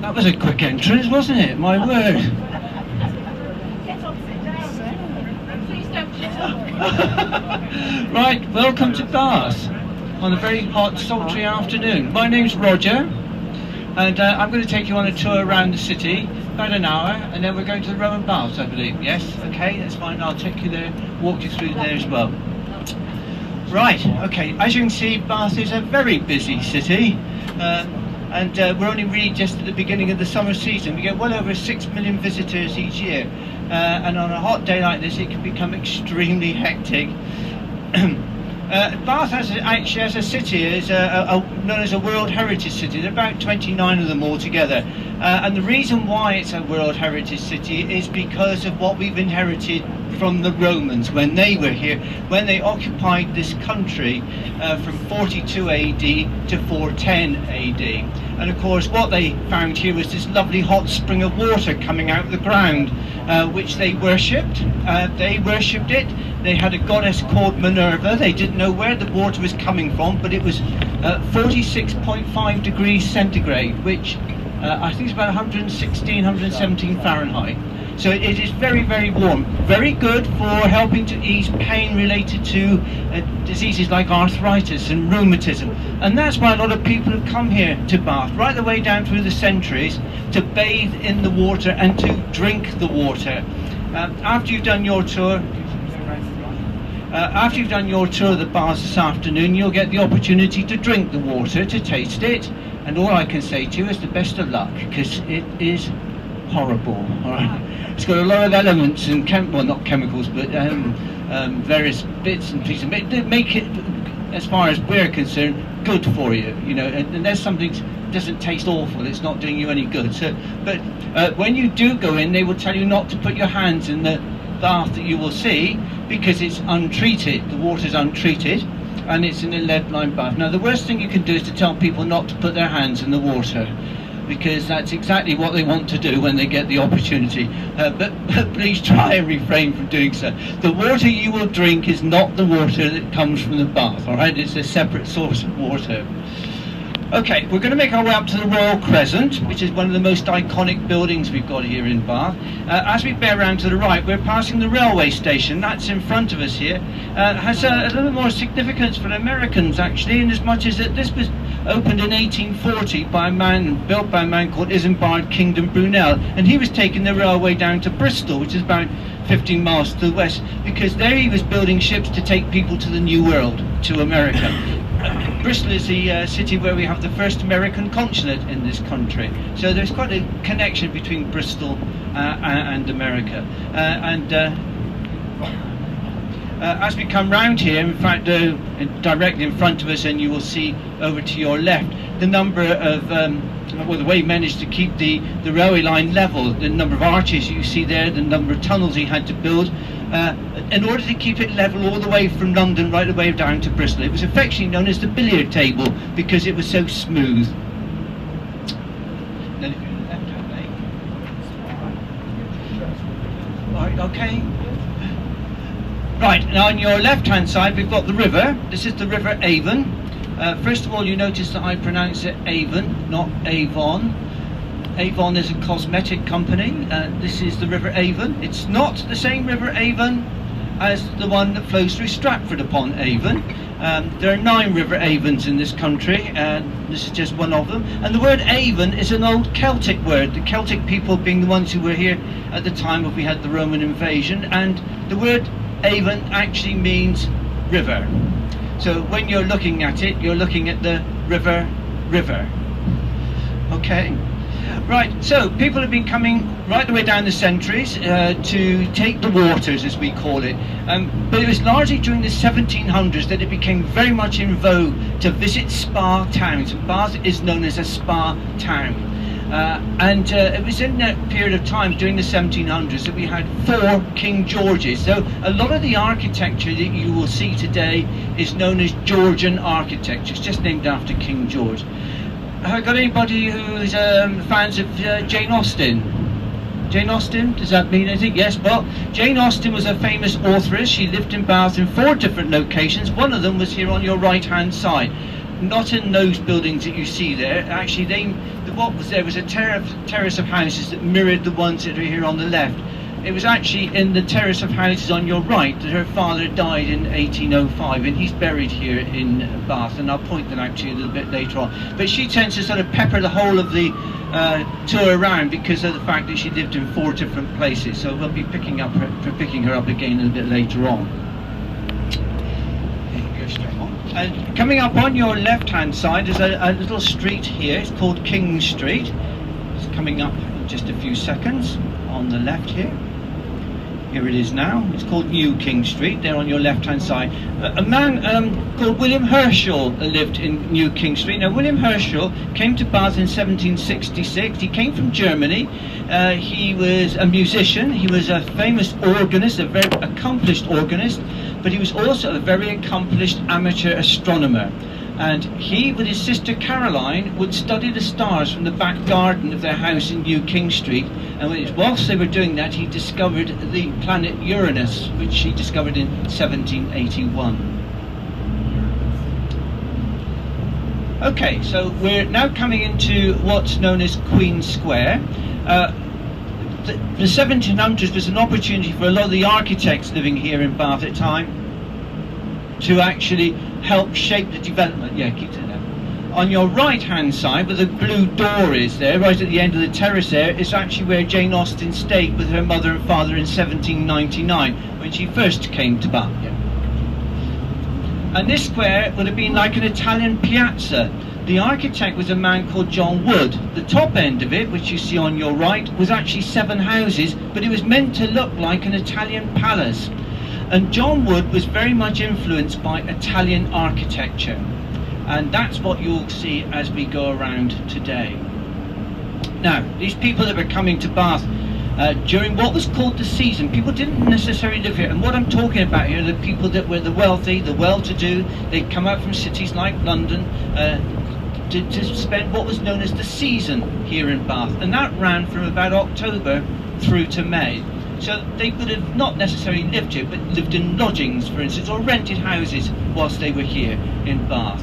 That was a quick entrance, wasn't it? My word. Get on, sit down, then. Please don't get up. Right, welcome to Bath on a very hot, sultry afternoon. My name's Roger, and I'm going to take you on a tour around the city, about an hour, and then we're going to the Roman Baths, I believe. Yes? Okay, that's fine. I'll take you there, walk you through there as well. Right, okay, as you can see, Bath is a very busy city. And we're only really just at the beginning of the summer season. We get well over 6 million visitors each year, and on a hot day like this it can become extremely hectic. Bath actually as a city is known as a World Heritage City. There are about 29 of them altogether, and the reason why it's a World Heritage City is because of what we've inherited from the Romans when they were here, when they occupied this country from 42 AD to 410 AD. And of course what they found here was this lovely hot spring of water coming out of the ground, which they worshipped. They worshipped it. They had a goddess called Minerva. They didn't know where the water was coming from, but it was 46.5 degrees centigrade, which I think is about 116, 117 Fahrenheit. So it is very, very warm. Very good for helping to ease pain related to diseases like arthritis and rheumatism. And that's why a lot of people have come here to Bath, right the way down through the centuries, to bathe in the water and to drink the water. After you've done your tour, of the baths this afternoon, you'll get the opportunity to drink the water, to taste it. And all I can say to you is the best of luck, because it is horrible. All right. It's got a lot of elements and well, not chemicals, but various bits and pieces that make it, as far as we're concerned, good for you. You know, unless something doesn't taste awful, it's not doing you any good. So, but when you do go in, they will tell you not to put your hands in the bath that you will see, because it's untreated. The water's untreated, and it's in a lead-lined bath. Now, the worst thing you can do is to tell people not to put their hands in the water, because that's exactly what they want to do when they get the opportunity. But please try and refrain from doing so. The water you will drink is not the water that comes from the bath, all right? It's a separate source of water. Okay, we're going to make our way up to the Royal Crescent, which is one of the most iconic buildings we've got here in Bath. As we bear round to the right, we're passing the railway station. That's in front of us here. Has a little bit more significance for Americans, actually, in as much as that this was opened in 1840 by a man, built by a man called Isambard Kingdom Brunel, and he was taking the railway down to Bristol, which is about 15 miles to the west, because there he was building ships to take people to the New World, to America. Bristol is the city where we have the first American consulate in this country, so there's quite a connection between Bristol and America. As we come round here, in fact, directly in front of us, and you will see over to your left, the number of, well, the way he managed to keep the railway line level, the number of arches you see there, the number of tunnels he had to build, in order to keep it level all the way from London right the way down to Bristol. It was affectionately known as the billiard table, because it was so smooth. Then if you left hand leg. Right, okay. Right, now on your left-hand side we've got the river. This is the River Avon. First of all, you notice that I pronounce it Avon, not Avon. Avon is a cosmetic company. This is the River Avon. It's not the same River Avon as the one that flows through Stratford upon Avon. There are 9 River Avons in this country, and this is just one of them. And the word Avon is an old Celtic word, the Celtic people being the ones who were here at the time of we had the Roman invasion, and the word Avon actually means river. So when you're looking at it, you're looking at the river. Okay? Right, so people have been coming right the way down the centuries to take the waters, as we call it. But it was largely during the 1700s that it became very much in vogue to visit spa towns. Bath is known as a spa town. And it was in that period of time during the 1700s that we had 4 King Georges. So a lot of the architecture that you will see today is known as Georgian architecture. It's just named after King George. Have I got anybody who's fans of Jane Austen? Jane Austen, does that mean anything? Yes, well, Jane Austen was a famous authoress. She lived in Bath in 4 different locations. One of them was here on your right hand side. not in those buildings that you see there. Actually, what was there was a terrace of houses that mirrored the ones that are here on the left. It was actually in the terrace of houses on your right that her father died in 1805, and he's buried here in Bath, and I'll point that out to you a little bit later on. But she tends to sort of pepper the whole of the tour around because of the fact that she lived in 4 different places, so we'll be picking her up again a little bit later on. Go straight on. And coming up on your left hand side is a little street here. It's called King Street. It's coming up in just a few seconds on the left here. Here it is now. It's called New King Street, there on your left-hand side. A man called William Herschel lived in New King Street. Now, William Herschel came to Bath in 1766. He came from Germany. He was a musician. He was a famous organist, a very accomplished organist, but he was also a very accomplished amateur astronomer. And he, with his sister Caroline, would study the stars from the back garden of their house in New King Street. And whilst they were doing that, he discovered the planet Uranus, which he discovered in 1781. Okay, so we're now coming into what's known as Queen Square. The 1700s was an opportunity for a lot of the architects living here in Bath at the time to actually help shape the development. Yeah, keep it there. On your right hand side, where the blue door is there, right at the end of the terrace there, is actually where Jane Austen stayed with her mother and father in 1799 when she first came to Bath. Yeah. And this square would have been like an Italian piazza. The architect was a man called John Wood. The top end of it, which you see on your right, was actually 7 houses, but it was meant to look like an Italian palace. And John Wood was very much influenced by Italian architecture, and that's what you'll see as we go around today. Now, these people that were coming to Bath during what was called the season, people didn't necessarily live here, and what I'm talking about here are the people that were the wealthy, the well-to-do. They'd come out from cities like London to spend what was known as the season here in Bath, and that ran from about October through to May. So they would have not necessarily lived here, but lived in lodgings, for instance, or rented houses whilst they were here in Bath.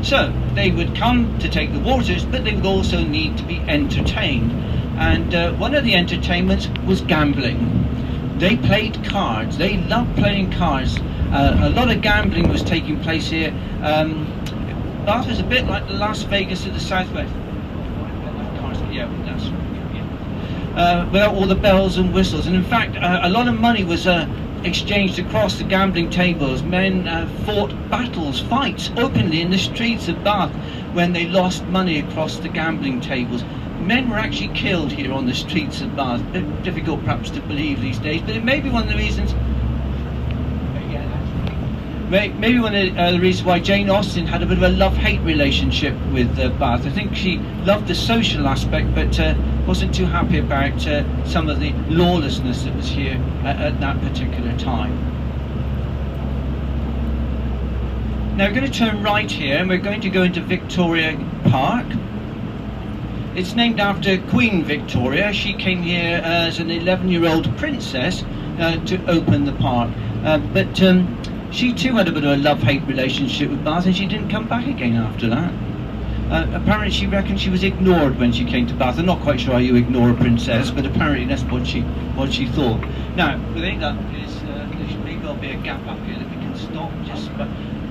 So they would come to take the waters, but they would also need to be entertained. And one of the entertainments was gambling. They played cards. They loved playing cards. A lot of gambling was taking place here. Bath was a bit like the Las Vegas of the Southwest. Yeah, that's right. Without all the bells and whistles, and in fact a lot of money was exchanged across the gambling tables. Men fought fights openly in the streets of Bath when they lost money across the gambling tables. Men were actually killed here on the streets of Bath. A bit difficult perhaps to believe these days, but it may be one of the reasons. Maybe one of the reasons why Jane Austen had a bit of a love-hate relationship with Bath. I think she loved the social aspect, but wasn't too happy about some of the lawlessness that was here at that particular time. Now we're going to turn right here, and we're going to go into Victoria Park. It's named after Queen Victoria. She came here as an 11-year-old princess to open the park, but she too had a bit of a love-hate relationship with Bath, and she didn't come back again after that. Apparently she reckoned she was ignored when she came to Bath. I'm not quite sure how you ignore a princess, but apparently that's what she thought. Now, within that is maybe there'll be a gap up here that we can stop.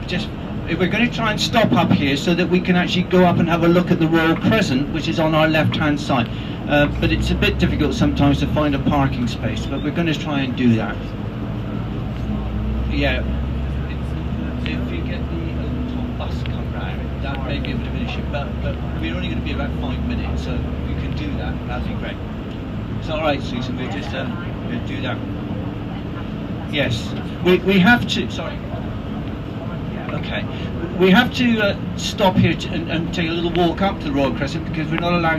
Just we're going to try and stop up here so that we can actually go up and have a look at the Royal Crescent, which is on our left-hand side. But it's a bit difficult sometimes to find a parking space, but we're going to try and do that. Yeah. If you get the top bus come round, that may be a bit of an issue, but we're only going to be about 5 minutes, so if you can do that, that'd be great. It's all right, Susan. We'll just we'll do that. Yes, we have to. Sorry. Okay, we have to stop here and take a little walk up to the Royal Crescent because we're not allowed